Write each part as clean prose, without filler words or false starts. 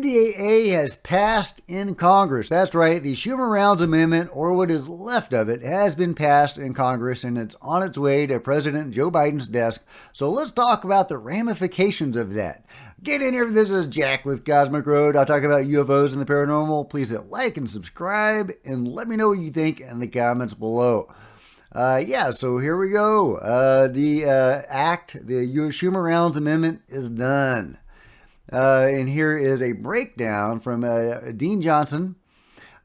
NDAA has passed in Congress. That's right, the Schumer-Rounds amendment, or what is left of it, has been passed in Congress, and it's on its way to President Joe Biden's desk. So let's talk about the ramifications of that. Get in here. This is Jack with Cosmic Road. I'll talk about UFOs and the paranormal. Please hit like and subscribe, and let me know what you think in the comments below. So here we go. The Schumer-Rounds amendment is done. And here is a breakdown from Dean Johnson.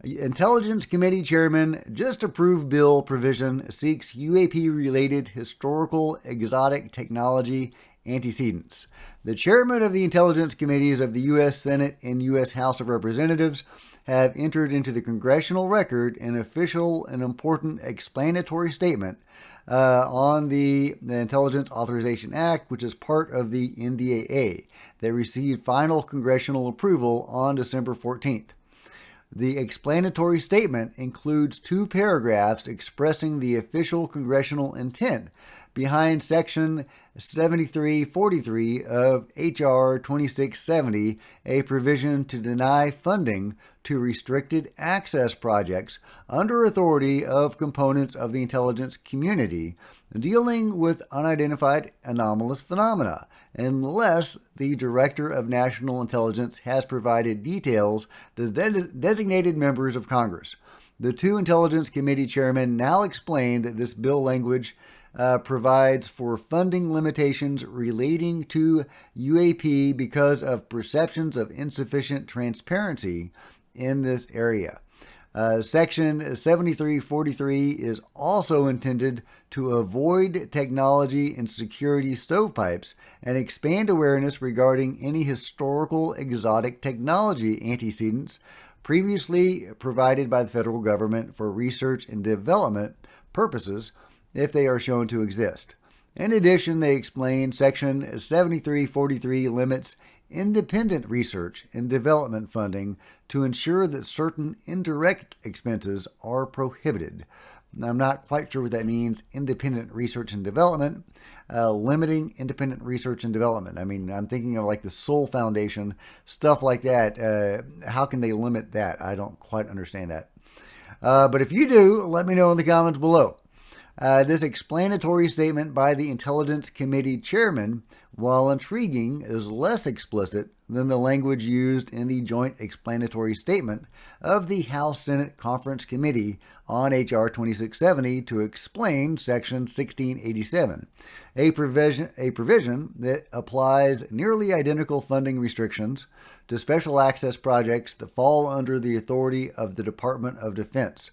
Intelligence Committee Chairman just approved bill provision seeks UAP-related historical exotic technology antecedents. The chairman of the Intelligence Committees of the U.S. Senate and U.S. House of Representatives have entered into the congressional record an official and important explanatory statement on the Intelligence Authorization Act, which is part of the NDAA. They received final congressional approval on December 14th. The explanatory statement includes 2 paragraphs expressing the official congressional intent behind Section 7343 of H.R. 2670, a provision to deny funding to restricted access projects under authority of components of the intelligence community dealing with unidentified anomalous phenomena, unless the Director of National Intelligence has provided details to designated members of Congress. The 2 Intelligence Committee chairmen now explain that this bill language provides for funding limitations relating to UAP because of perceptions of insufficient transparency in this area. Section 7343 is also intended to avoid technology and security stovepipes and expand awareness regarding any historical exotic technology antecedents previously provided by the federal government for research and development purposes if they are shown to exist. In addition, they explain Section 7343 limits independent research and development funding to ensure that certain indirect expenses are prohibited. I'm not quite sure what that means, independent research and development, limiting independent research and development. I mean, I'm thinking of like the Soul Foundation, stuff like that. How can they limit that? I don't quite understand that. But if you do, let me know in the comments below. This explanatory statement by the Intelligence Committee Chairman, while intriguing, is less explicit than the language used in the joint explanatory statement of the House-Senate Conference Committee on H.R. 2670 to explain Section 1687, a provision that applies nearly identical funding restrictions to special access projects that fall under the authority of the Department of Defense.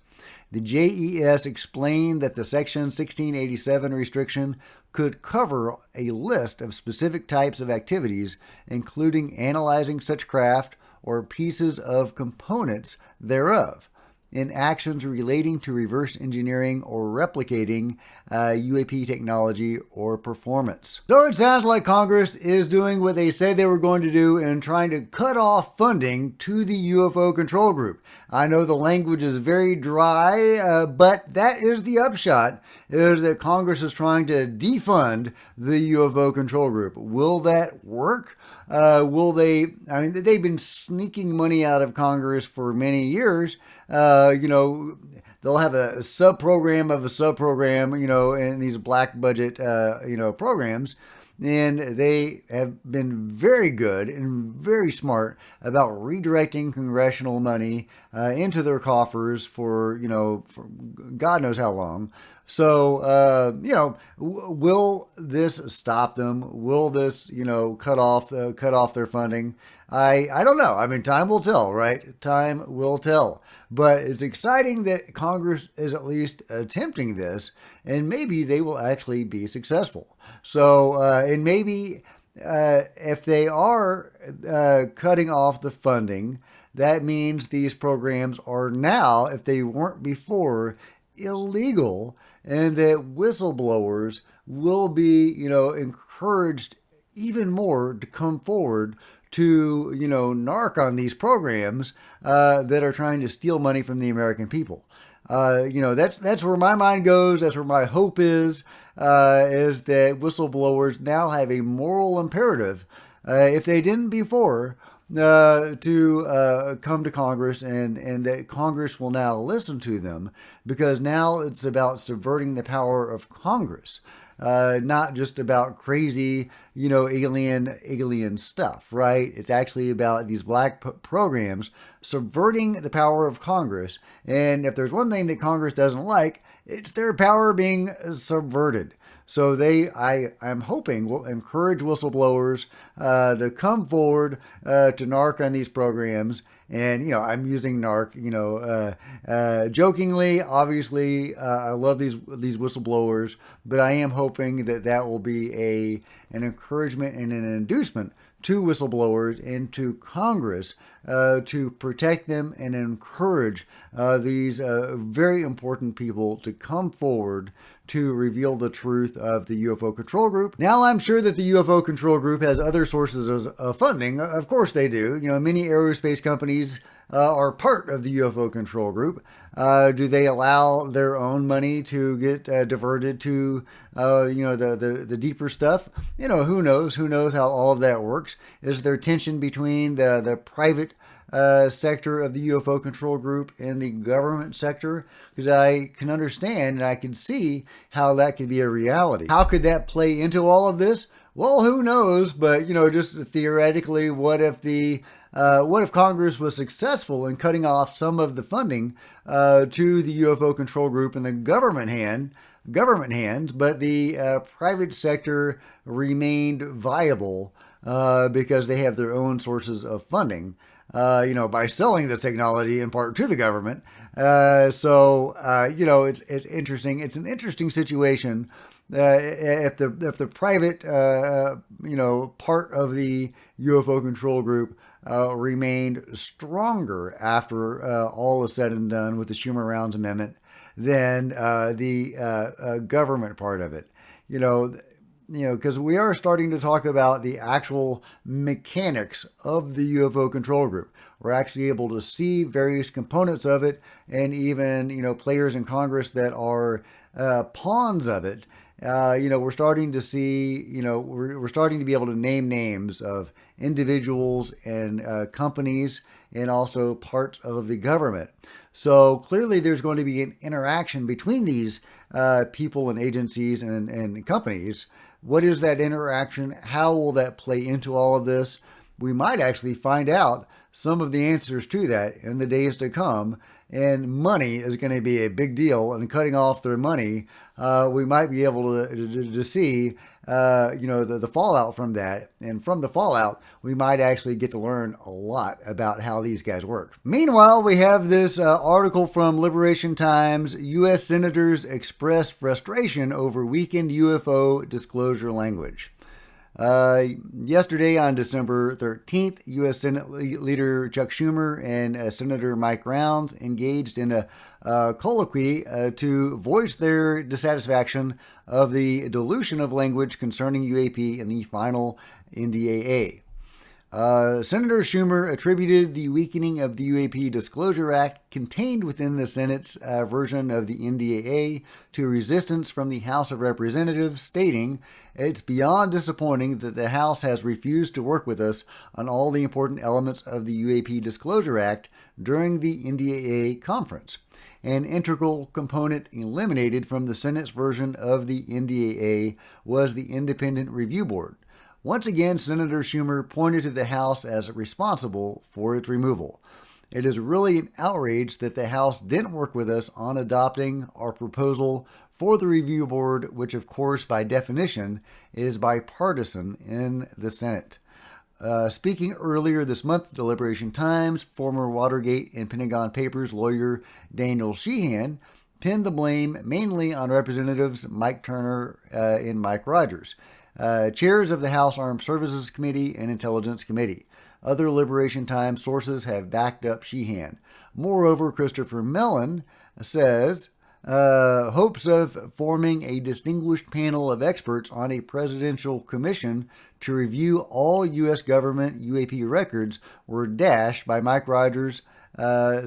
The JES explained that the Section 1687 restriction could cover a list of specific types of activities, including analyzing such craft or pieces of components thereof, in actions relating to reverse engineering or replicating UAP technology or performance. So it sounds like Congress is doing what they said they were going to do and trying to cut off funding to the UFO control group. I know the language is very dry, but that is the upshot, is that Congress is trying to defund the UFO control group. Will that work? Will they? I mean, they've been sneaking money out of Congress for many years. They'll have a sub-program of a sub-program, in these black budget, programs. And they have been very good and very smart about redirecting congressional money into their coffers for God knows how long. So, will this stop them? Will this, cut off their funding? I don't know. I mean, time will tell, right? Time will tell. But it's exciting that Congress is at least attempting this, and maybe they will actually be successful. So, and maybe if they are cutting off the funding, that means these programs are now, if they weren't before, illegal, and that whistleblowers will be, encouraged even more to come forward to, narc on these programs that are trying to steal money from the American people. That's where my mind goes. That's where my hope is that whistleblowers now have a moral imperative, if they didn't before, to come to Congress, and that Congress will now listen to them, because now it's about subverting the power of Congress. Not just about crazy, alien stuff, right? It's actually about these black programs subverting the power of Congress. And if there's one thing that Congress doesn't like, it's their power being subverted. So I'm hoping, will encourage whistleblowers to come forward to narc on these programs. And, I'm using narc, jokingly. Obviously, I love these whistleblowers, but I am hoping that will be an encouragement and an inducement to whistleblowers and to Congress to protect them and encourage these very important people to come forward to reveal the truth of the UFO control group. Now, I'm sure that the UFO control group has other sources of funding. Of course they do. Many aerospace companies are part of the UFO control group. Do they allow their own money to get diverted to, the deeper stuff? Who knows? Who knows how all of that works? Is there tension between the private sector of the UFO control group and the government sector? Because I can understand and I can see how that could be a reality. How could that play into all of this? Well, who knows? But, just theoretically, what if Congress was successful in cutting off some of the funding to the UFO control group in the government hands, but the private sector remained viable because they have their own sources of funding, by selling this technology in part to the government. It's interesting. It's an interesting situation. If the private, part of the UFO control group remained stronger after all is said and done with the Schumer-Rounds amendment than the government part of it. Because we are starting to talk about the actual mechanics of the UFO control group. We're actually able to see various components of it, and even, players in Congress that are pawns of it. We're starting to see, we're starting to be able to name names of individuals and companies and also parts of the government. So clearly there's going to be an interaction between these people and agencies and companies. What is that interaction? How will that play into all of this? We might actually find out some of the answers to that in the days to come. And money is going to be a big deal. And cutting off their money, we might be able to see, the fallout from that. And from the fallout, we might actually get to learn a lot about how these guys work. Meanwhile, we have this article from Liberation Times. U.S. senators express frustration over weakened UFO disclosure language. Yesterday on December 13th, U.S. Senate Leader Chuck Schumer and Senator Mike Rounds engaged in a colloquy to voice their dissatisfaction of the dilution of language concerning UAP in the final NDAA. Senator Schumer attributed the weakening of the UAP Disclosure Act contained within the Senate's version of the NDAA to resistance from the House of Representatives, stating, "It's beyond disappointing that the House has refused to work with us on all the important elements of the UAP Disclosure Act during the NDAA conference. An integral component eliminated from the Senate's version of the NDAA was the Independent Review Board." Once again, Senator Schumer pointed to the House as responsible for its removal. "It is really an outrage that the House didn't work with us on adopting our proposal for the review board, which of course by definition is bipartisan in the Senate." Speaking earlier this month to Liberation Times, former Watergate and Pentagon Papers lawyer Daniel Sheehan pinned the blame mainly on Representatives Mike Turner and Mike Rogers, chairs of the House Armed Services Committee and Intelligence Committee. Other Liberation Times sources have backed up Sheehan. Moreover, Christopher Mellon says hopes of forming a distinguished panel of experts on a presidential commission to review all U.S. government UAP records were dashed by Mike Rogers,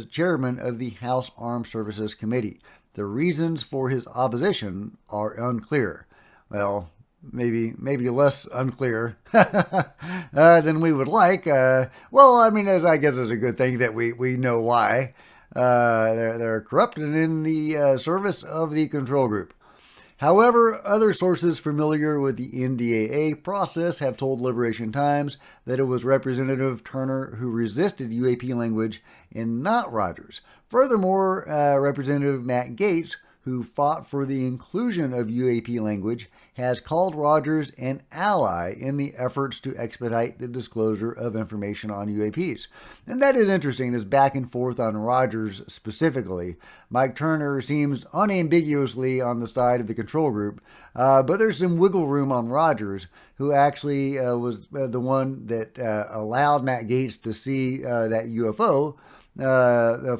chairman of the House Armed Services Committee. The reasons for his opposition are unclear. Well, maybe less unclear than we would like. Well, I mean, I guess it's a good thing that we know why. They're corrupted in the service of the control group. However, other sources familiar with the NDAA process have told Liberation Times that it was Representative Turner who resisted UAP language and not Rogers. Furthermore, Representative Matt Gaetz, who fought for the inclusion of UAP language, has called Rogers an ally in the efforts to expedite the disclosure of information on UAPs. And that is interesting, this back and forth on Rogers specifically. Mike Turner seems unambiguously on the side of the control group, but there's some wiggle room on Rogers, who actually was the one that allowed Matt Gaetz to see that UFO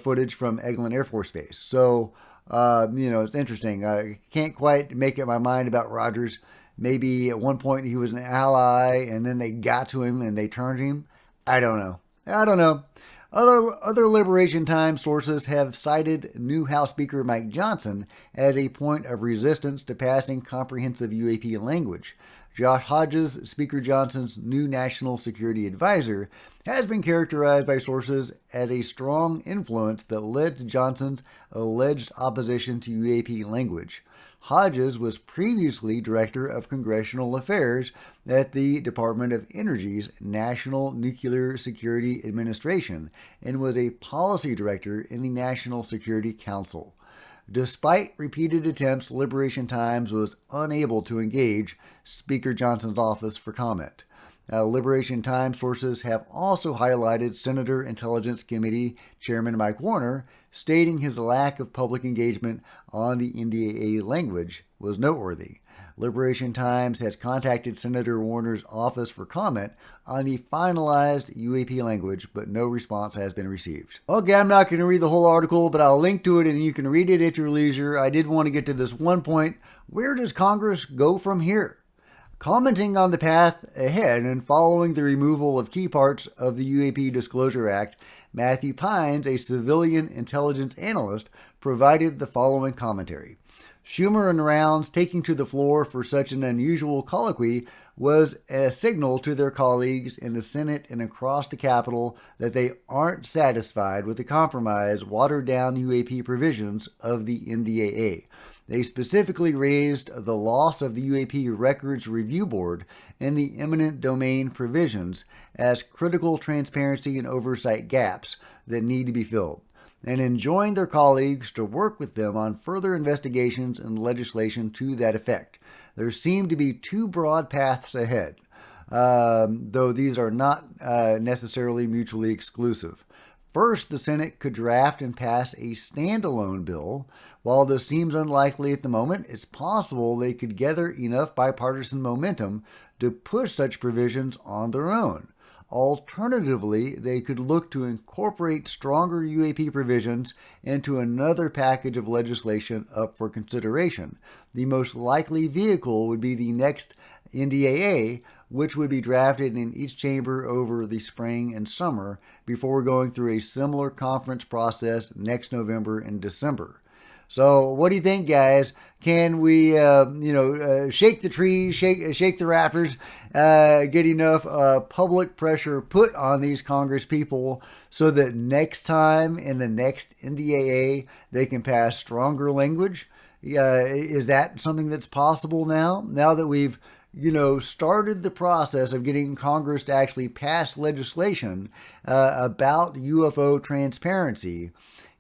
footage from Eglin Air Force Base. So, it's interesting. I can't quite make up my mind about Rogers. Maybe at one point he was an ally and then they got to him and they turned him. I don't know. Other Liberation Time sources have cited new House Speaker Mike Johnson as a point of resistance to passing comprehensive UAP language. Josh Hodges, Speaker Johnson's new national security advisor, has been characterized by sources as a strong influence that led to Johnson's alleged opposition to UAP language. Hodges was previously Director of Congressional Affairs at the Department of Energy's National Nuclear Security Administration and was a policy director in the National Security Council. Despite repeated attempts, Liberation Times was unable to engage Speaker Johnson's office for comment. Liberation Times sources have also highlighted Senator Intelligence Committee Chairman Mike Warner, stating his lack of public engagement on the NDAA language was noteworthy. Liberation Times has contacted Senator Warner's office for comment on the finalized UAP language, but no response has been received. Okay, I'm not going to read the whole article, but I'll link to it and you can read it at your leisure. I did want to get to this one point. Where does Congress go from here? Commenting on the path ahead and following the removal of key parts of the UAP Disclosure Act, Matthew Pines, a civilian intelligence analyst, provided the following commentary. Schumer-Rounds taking to the floor for such an unusual colloquy was a signal to their colleagues in the Senate and across the Capitol that they aren't satisfied with the compromised, watered-down UAP provisions of the NDAA. They specifically raised the loss of the UAP Records Review Board and the eminent domain provisions as critical transparency and oversight gaps that need to be filled, and enjoined their colleagues to work with them on further investigations and legislation to that effect. There seem to be two broad paths ahead, though these are not necessarily mutually exclusive. First, the Senate could draft and pass a standalone bill. While this seems unlikely at the moment, it's possible they could gather enough bipartisan momentum to push such provisions on their own. Alternatively, they could look to incorporate stronger UAP provisions into another package of legislation up for consideration. The most likely vehicle would be the next NDAA, which would be drafted in each chamber over the spring and summer before going through a similar conference process next November and December. So what do you think, guys? Can we, shake the trees, shake the rafters, get enough public pressure put on these Congress people so that next time in the next NDAA they can pass stronger language? Is that something that's possible now? Now that we've started the process of getting Congress to actually pass legislation about UFO transparency,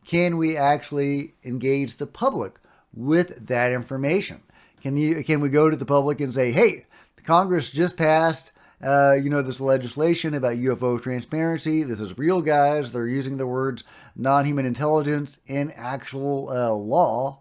can we actually engage the public with that information? Can we go to the public and say, hey, the Congress just passed this legislation about UFO transparency. This is real, guys. They're using the words non-human intelligence in actual law.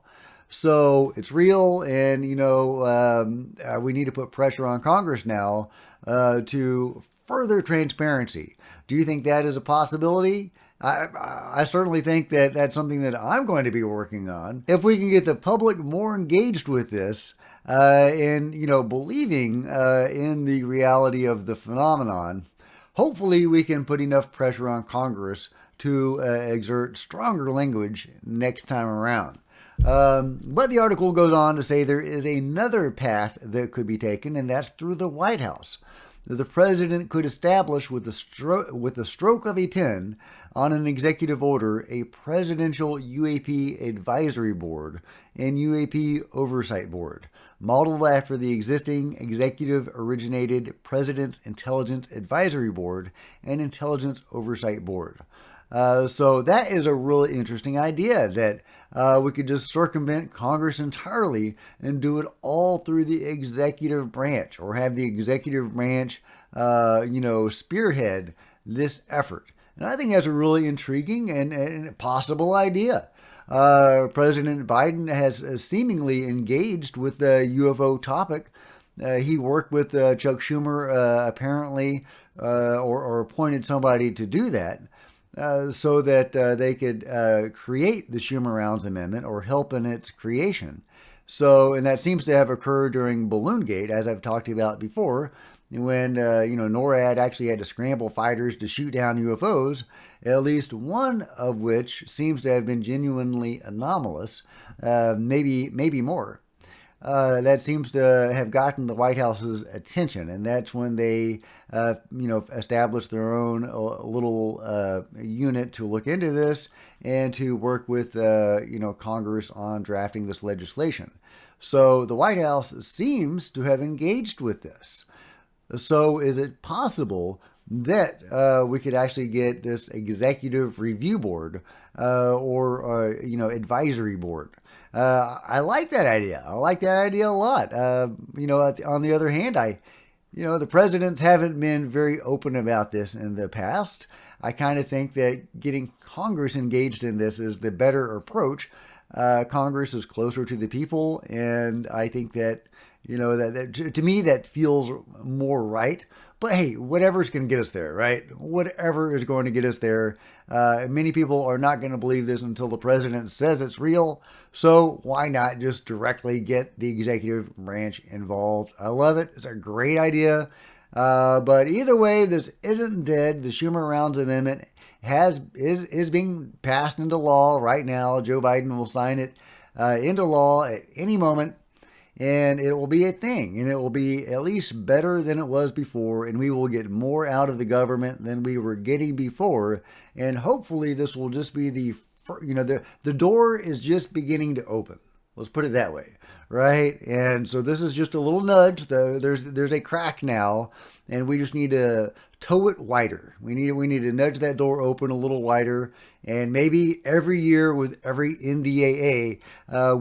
So it's real, and we need to put pressure on Congress now to further transparency. Do you think that is a possibility? I certainly think that that's something that I'm going to be working on. If we can get the public more engaged with this and believing in the reality of the phenomenon, hopefully we can put enough pressure on Congress to exert stronger language next time around. But the article goes on to say there is another path that could be taken, and that's through the White House. The president could establish with the stroke of a pen on an executive order a presidential UAP advisory board and UAP oversight board, modeled after the existing executive-originated President's Intelligence Advisory Board and Intelligence Oversight Board. So that is a really interesting idea, that we could just circumvent Congress entirely and do it all through the executive branch, or have the executive branch, spearhead this effort. And I think that's a really intriguing and possible idea. President Biden has seemingly engaged with the UFO topic. He worked with Chuck Schumer, apparently, or appointed somebody to do that. So that they could create the Schumer-Rounds amendment, or help in its creation. So, and that seems to have occurred during Balloongate, as I've talked about before, when NORAD actually had to scramble fighters to shoot down UFOs, at least one of which seems to have been genuinely anomalous, maybe more. That seems to have gotten the White House's attention, and that's when they, established their own little unit to look into this and to work with, Congress on drafting this legislation. So the White House seems to have engaged with this. So is it possible that we could actually get this executive review board or advisory board? I like that idea. I like that idea a lot. On the other hand, the presidents haven't been very open about this in the past. I kind of think that getting Congress engaged in this is the better approach. Congress is closer to the people, and I think that, that to me, that feels more right. But hey, whatever's going to get us there, right? Whatever is going to get us there. Many people are not going to believe this until the president says it's real. So why not just directly get the executive branch involved? I love it. It's a great idea. But either way, this isn't dead. The Schumer-Rounds amendment is being passed into law right now. Joe Biden will sign it into law at any moment. And it will be a thing, and it will be at least better than it was before, and we will get more out of the government than we were getting before. And hopefully this will just be the door is just beginning to open. Let's put it that way, right? And so this is just a little nudge. There's a crack now, and we just need to toe it wider. We need to nudge that door open a little wider, and maybe every year with every NDAA,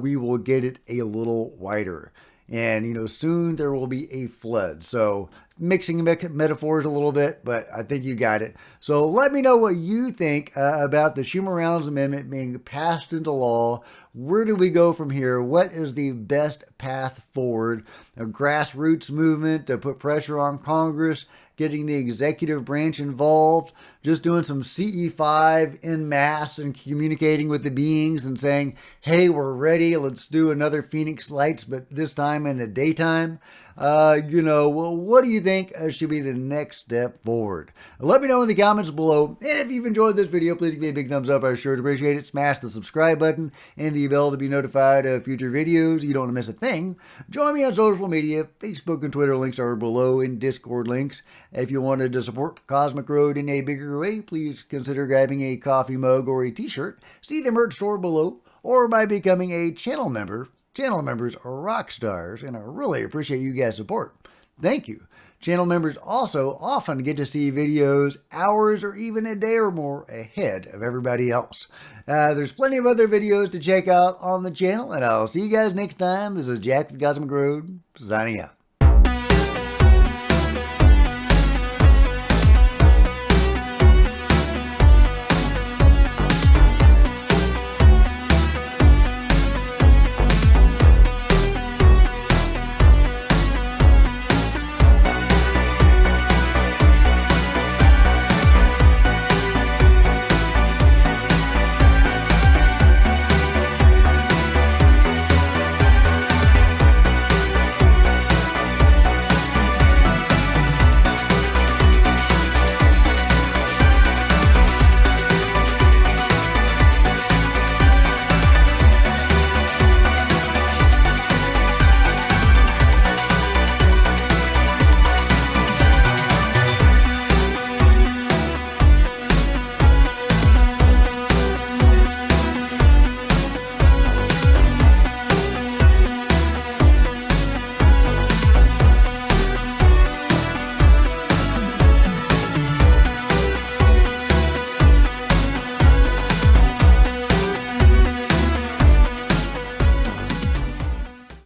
we will get it a little wider. And, soon there will be a flood. So mixing metaphors a little bit, but I think you got it. So let me know what you think about the Schumer-Rounds amendment being passed into law. Where do we go from here? What is the best path forward? A grassroots movement to put pressure on Congress, getting the executive branch involved, just doing some CE5 en masse and communicating with the beings and saying, hey, we're ready. Let's do another Phoenix Lights, but this time in the daytime. What do you think should be the next step forward? Let me know in the comments below. And if you've enjoyed this video, please give me a big thumbs up. I sure appreciate it. Smash the subscribe button and the bell to be notified of future videos. You don't want to miss a thing. Join me on social media. Facebook and Twitter links are below, and Discord links. If you wanted to support Cosmic Road in a bigger way, please consider grabbing a coffee mug or a t-shirt. See the merch store below, or by becoming a channel member. Channel members are rock stars, and I really appreciate you guys' support. Thank you. Channel members also often get to see videos hours or even a day or more ahead of everybody else. There's plenty of other videos to check out on the channel, and I'll see you guys next time. This is Jack with Cosmic Road, signing out.